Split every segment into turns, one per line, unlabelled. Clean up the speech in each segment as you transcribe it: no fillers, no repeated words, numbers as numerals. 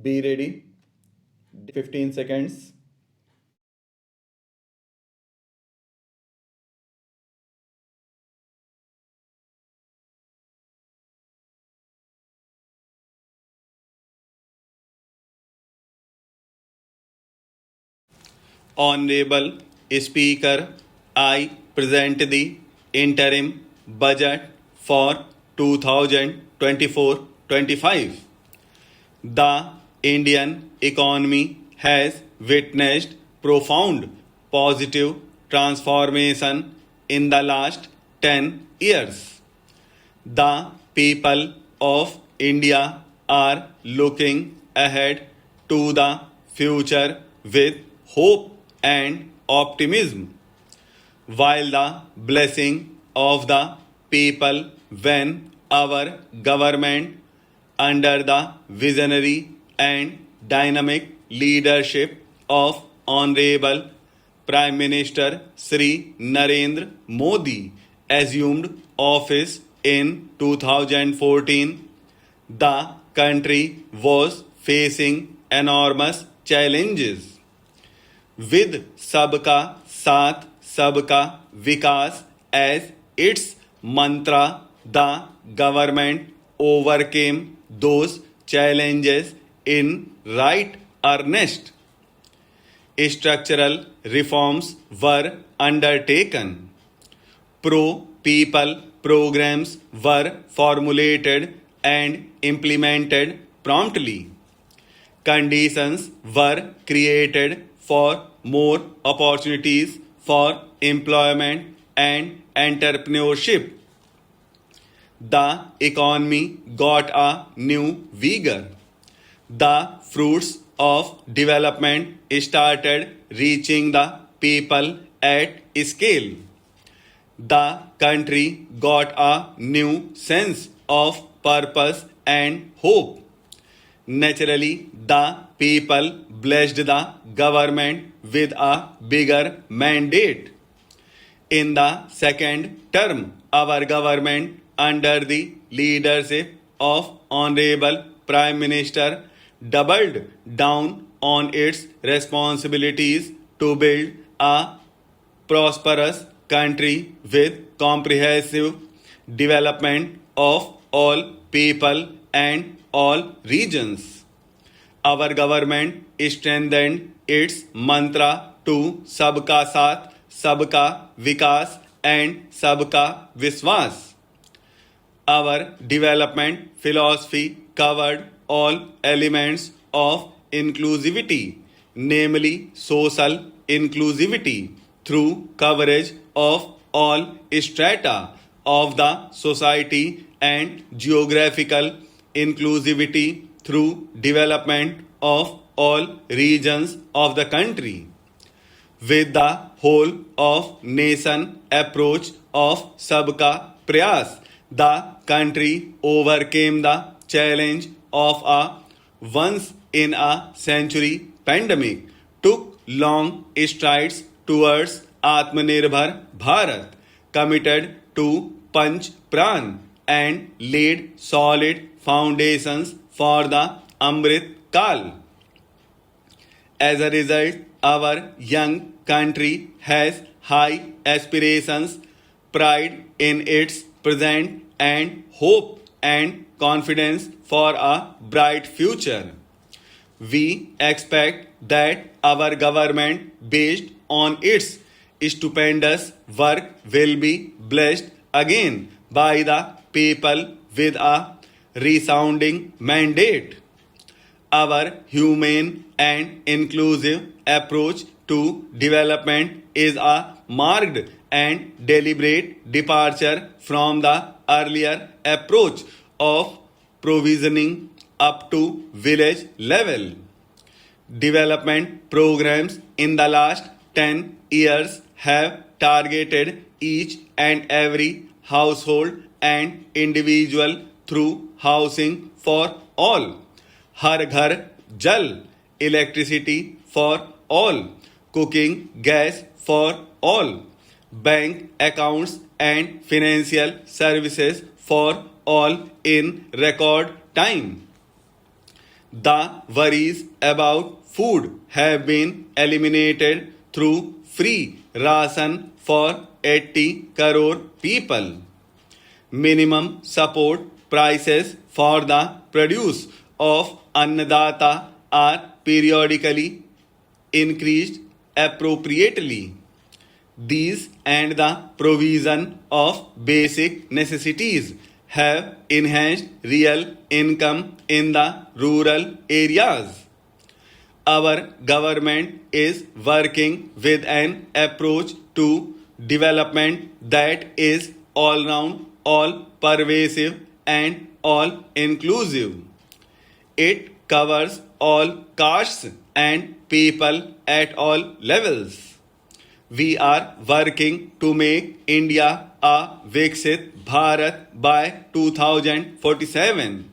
Be ready. 15 seconds. Honorable Speaker, I present the interim budget for 2024-25. The Indian economy has witnessed profound positive transformation in the last 10 years. The people of India are looking ahead to the future with hope and optimism, while the blessing of the people when our government, under the visionary and dynamic leadership of Honorable Prime Minister Sri Narendra Modi, assumed office in 2014, the country was facing enormous challenges. With Sabka Saath Sabka Vikas as its mantra, the government overcame those challenges in right earnest. Structural reforms were undertaken. Pro people programs were formulated and implemented promptly. Conditions were created for more opportunities for employment and entrepreneurship. The economy got a new vigor. The fruits of development started reaching the people at scale. The country got a new sense of purpose and hope. Naturally, the people blessed the government with a bigger mandate. In the second term, our government, under the leadership of Honorable Prime Minister, doubled down on its responsibilities to build a prosperous country with comprehensive development of all people and all regions. Our government strengthened its mantra to Sabka Saath, Sabka Vikas and Sabka Viswas. Our development philosophy covered all elements of inclusivity, namely social inclusivity, through coverage of all strata of the society and geographical inclusivity through development of all regions of the country. With the whole of nation approach of Sabka Prayas, the country overcame the challenge of a once in a century pandemic, took long strides towards Atmanirbhar Bharat, committed to Panch Pran, and laid solid foundations for the Amrit Kal. As a result, our young country has high aspirations, pride in its present, and hope and confidence for a bright future. We expect that our government, based on its stupendous work, will be blessed again by the people with a resounding mandate. Our humane and inclusive approach to development is a marked and deliberate departure from the earlier approach of provisioning up to village level. Development programs in the last 10 years have targeted each and every household and individual through housing for all, Har Ghar Jal, electricity for all, cooking gas for all, bank accounts and financial services for all in record time. The worries about food have been eliminated through free ration for 80 crore people. Minimum support prices for the produce of Annadata are periodically increased appropriately. These and the provision of basic necessities have enhanced real income in the rural areas. Our government is working with an approach to development that is all round, all pervasive, and all inclusive. It covers all castes and people at all levels. We are working to make India a Viksit Bharat by 2047.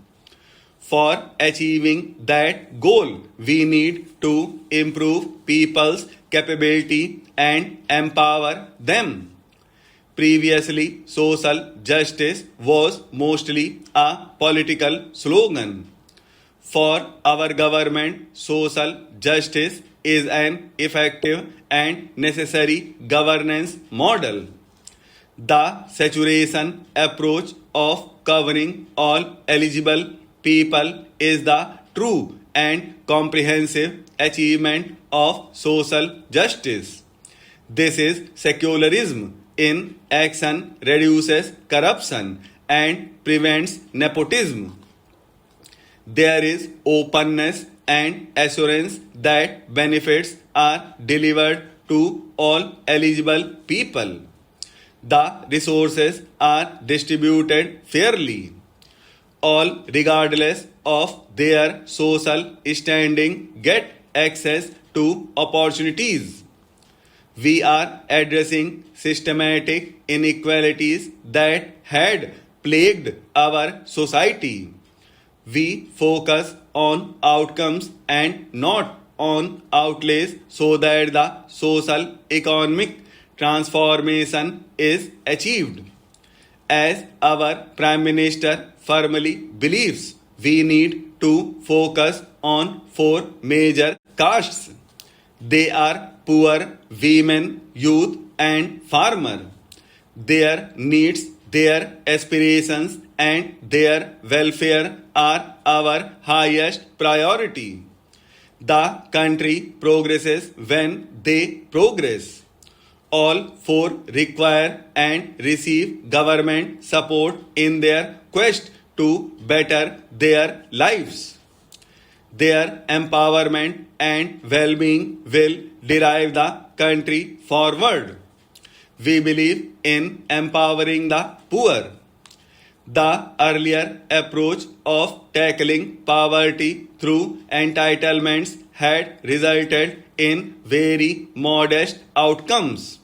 For achieving that goal, we need to improve people's capability and empower them. Previously, social justice was mostly a political slogan. For our government, social justice is an effective and necessary governance model. The saturation approach of covering all eligible people is the true and comprehensive achievement of social justice. This is secularism in action, reduces corruption and prevents nepotism. There is openness and assurance that benefits are delivered to all eligible people. The resources are distributed fairly. All, regardless of their social standing, get access to opportunities. We are addressing systematic inequalities that had plagued our society. We focus on outcomes and not on outlays so that the social economic transformation is achieved. As our Prime Minister firmly believes, we need to focus on four major castes. They are poor, women, youth, and farmer. Their needs, their aspirations, and their welfare are our highest priority. The country progresses when they progress. All four require and receive government support in their quest to better their lives. Their empowerment and well-being will drive the country forward. We believe in empowering the poor. The earlier approach of tackling poverty through entitlements had resulted in very modest outcomes.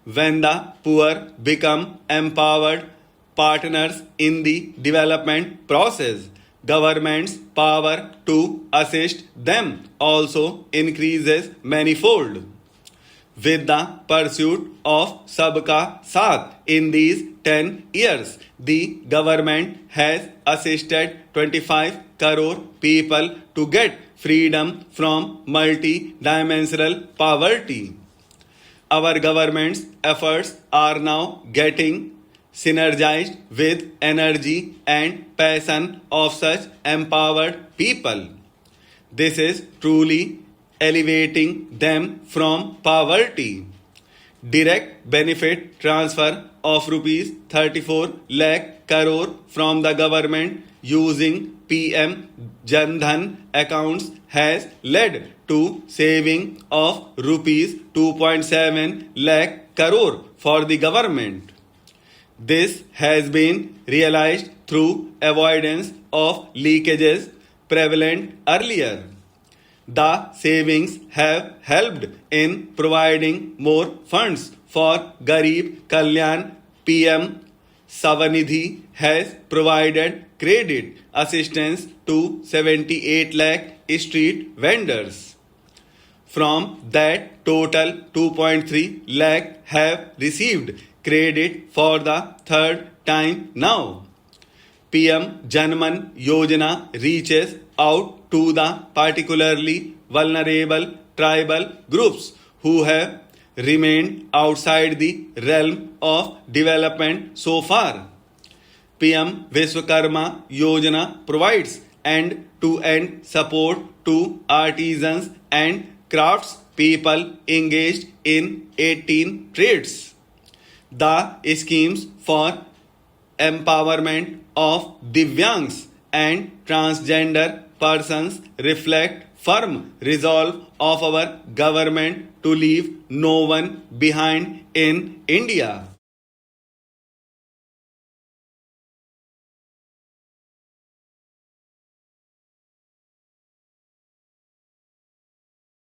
When the poor become empowered partners in the development process, government's power to assist them also increases manifold. With the pursuit of Sabka Saath in these 10 years, the government has assisted 25 crore people to get freedom from multi-dimensional poverty. Our government's efforts are now getting synergized with energy and passion of such empowered people. This is truly elevating them from poverty. Direct benefit transfer of rupees 34 lakh crore from the government using PM Jan Dhan accounts has led to saving of rupees 2.7 lakh crore for the government. This has been realized through avoidance of leakages prevalent earlier. The savings have helped in providing more funds for Garib Kalyan. PM Savanidhi has provided credit assistance to 78 lakh street vendors. From that total, 2.3 lakh have received credit for the third time now. PM Janman Yojana reaches out to the particularly vulnerable tribal groups who have remained outside the realm of development so far. PM Vishwakarma Yojana provides end-to-end support to artisans and crafts people engaged in 18 trades. The schemes for empowerment of Divyangs and transgender persons reflect firm resolve of our government to leave no one behind in India.